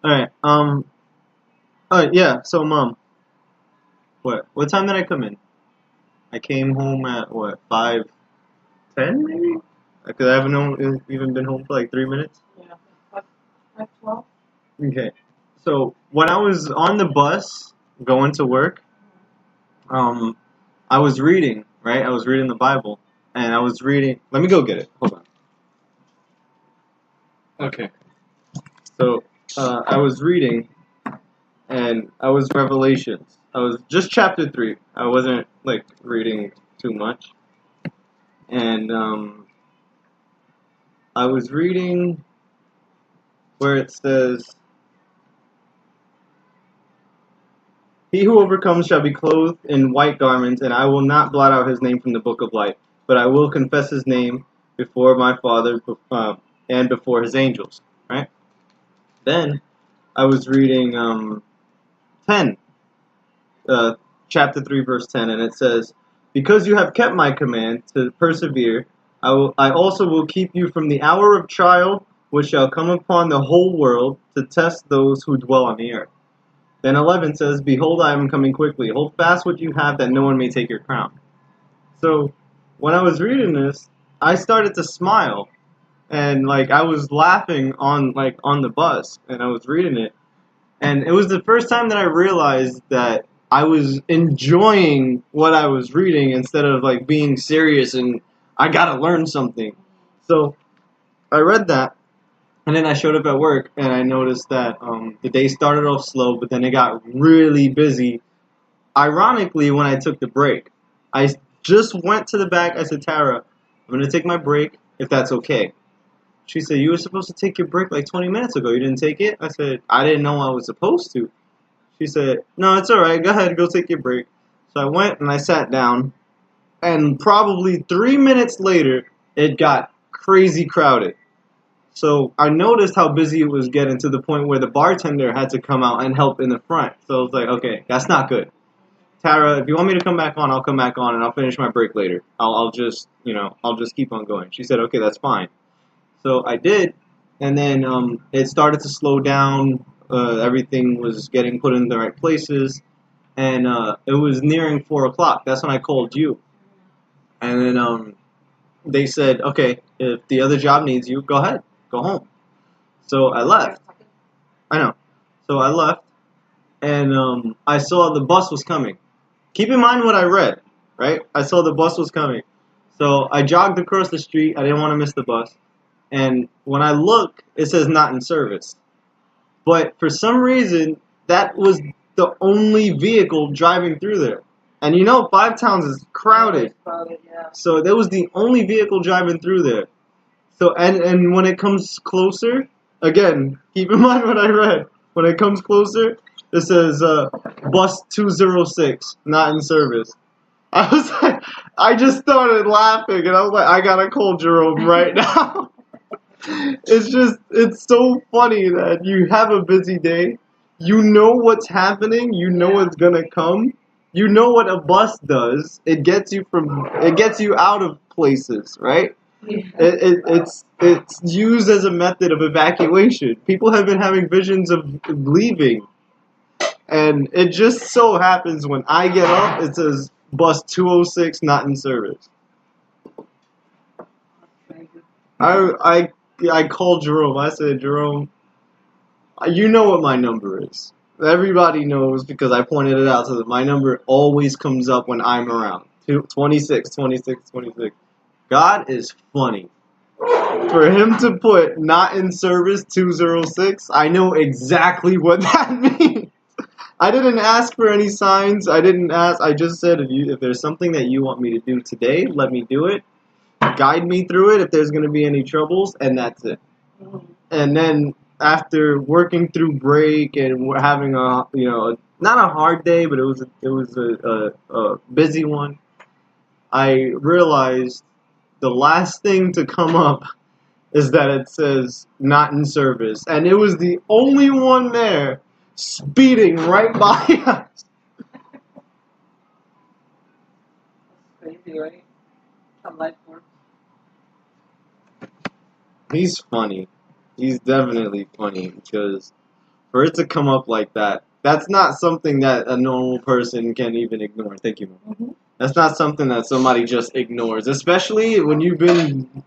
Alright, yeah, so mom, what time did I come in? I came home at what, 5:10 maybe? Because I haven't even been home for like 3 minutes. Yeah, 5:12. Okay, so when I was on the bus going to work, um, I was reading, right? I was reading the Bible, and I was reading. Let me go get it. Hold on. Okay. So I was reading, and I was Revelations. I was just chapter 3. I wasn't like reading too much, and I was reading where it says, "He who overcomes shall be clothed in white garments, and I will not blot out his name from the book of life, but I will confess his name before my Father and before his angels." Right? Then I was reading 10, chapter 3, verse 10, and it says, "Because you have kept my command to persevere, I also will keep you from the hour of trial which shall come upon the whole world to test those who dwell on the earth." Then 11 says, "Behold, I am coming quickly. Hold fast what you have, that no one may take your crown." So when I was reading this, I started to smile, and like I was laughing on the bus, and I was reading it, and it was the first time that I realized that I was enjoying what I was reading instead of like being serious and I gotta learn something. So I read that, and then I showed up at work, and I noticed that the day started off slow, but then it got really busy. Ironically, when I took the break, I just went to the back. I said, "Tara, I'm gonna take my break if that's okay." She said, "You were supposed to take your break like 20 minutes ago. You didn't take it?" I said, "I didn't know I was supposed to." She said, "No, it's alright. Go ahead. Go take your break." So I went and I sat down. And probably 3 minutes later, it got crazy crowded. So I noticed how busy it was getting to the point where the bartender had to come out and help in the front. So I was like, okay, that's not good. "Tara, if you want me to come back on, I'll come back on and I'll finish my break later. I'll just, I'll just keep on going." She said, "Okay, that's fine." So I did, and then it started to slow down. Everything was getting put in the right places, and it was nearing 4 o'clock. That's when I called you, and then they said, "Okay, if the other job needs you, go ahead, go home." So I left. I know. So I left, and I saw the bus was coming. Keep in mind what I read, right? I saw the bus was coming. So I jogged across the street. I didn't want to miss the bus. And when I look, it says "not in service." But for some reason, that was the only vehicle driving through there. And Five Towns is crowded. Yeah. So that was the only vehicle driving through there. So and when it comes closer, again, keep in mind what I read. When it comes closer, it says bus 206, not in service. I was like, I just started laughing, and I was like, I gotta call Jerome right now. It's so funny that you have a busy day. You know what's happening. You know what's gonna come. You know what a bus does. It gets you out of places, right? Yeah. It's used as a method of evacuation. People have been having visions of leaving, and it just so happens when I get up, it says bus 206 not in service. I called Jerome. I said, "Jerome, you know what my number is. Everybody knows because I pointed it out to them. My number always comes up when I'm around. 26, 26, 26. God is funny. For him to put not in service 206, I know exactly what that means. I didn't ask for any signs. I didn't ask. I just said, if there's something that you want me to do today, let me do it. Guide me through it if there's going to be any troubles, and that's it." And then after working through break and having not a hard day, but it was a busy one, I realized the last thing to come up is that it says "not in service," and it was the only one there speeding right by us. Crazy, right? How life works. He's funny. He's definitely funny because for it to come up like that, that's not something that a normal person can even ignore. Thank you, Mom. Mm-hmm. That's not something that somebody just ignores, especially when you've been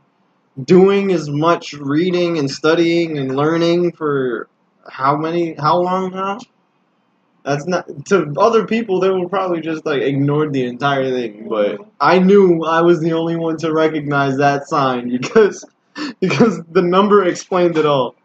doing as much reading and studying and learning for how long now? That's not to other people. They will probably just like ignore the entire thing. But I knew I was the only one to recognize that sign because the number explained it all.